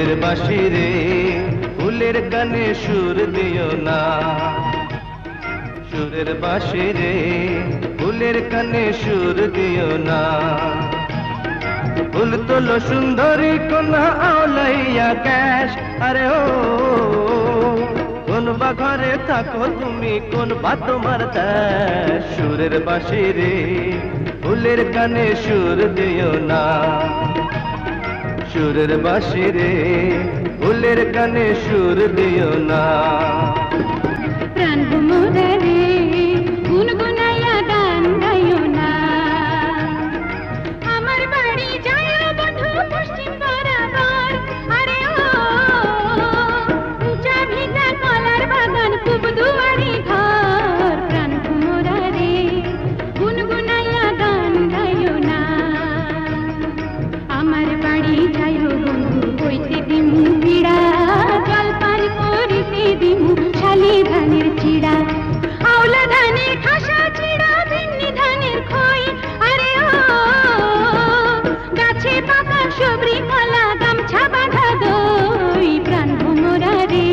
সুরের বাঁশি রে ফুলের কানে সুর দিও না, সুরের বাঁশি রে ফুলের কানে সুর দিও না। ফুল তোলো সুন্দরী কন্যা আওলাইয়া ক্যাশ, আরে ও কোন বা ঘরে থাকো তুমি, কোন বা তোমার দেশ। সুরের বাঁশি রে ফুলের কানে সুর দিও না, সুরের বাঁশি রে ফুলের কানে সুর দিও না। প্রাণ মোরা রে গুনগুনাইয়া গান গাইও না, আমার বাড়ি যায় বন্ধু পশ্চিম বরাবর, আরে ও উঁচা ভিটা কলার বাগান খুব দুয়ারি ঘর। প্রাণ মোরা রে গুনগুনাইয়া গান গাইও না, আমার বাড়ি যায় বন্ধু বইতে দিমু বিড়া, জলপান করিতে দিমু শালি ধানের চিড়া, আওলা ধানের খাসা চিড়া, ভিন্নি ধানের খই, আরে ও গাছে পাকা সবরি কলা, গামছা বাঁধা দই। প্রাণ ভোমরা রে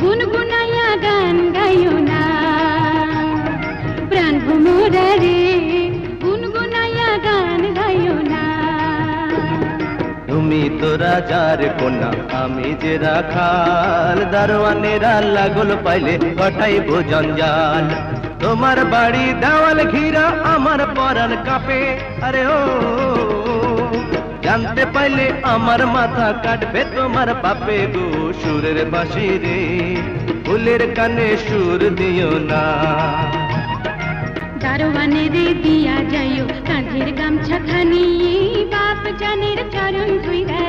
গুনগুনাইয়া গান গাইও না, প্রাণ ভোমরা রে গুনগুনাইয়া গান গাইও না। তুমি তো রাজার কন্যা, আমি যে রাখাল, দারোয়ানেরা লাগল পাইলে ঘটাইব জঞ্জাল। তোমার বাড়ি দেওয়াল ঘিরা, আমার পরাণ কাঁপে, আরে ও জানতে পাইলে আমার মাথা কাটবে তোমার বাপে গো। সুরের বাঁশি রে ফুলের কানে সুর দিও না, দারোয়ানে রে দিয়া যাইও কাঁধের গামছা খানি, বাপ জানের চরণ ধুইরা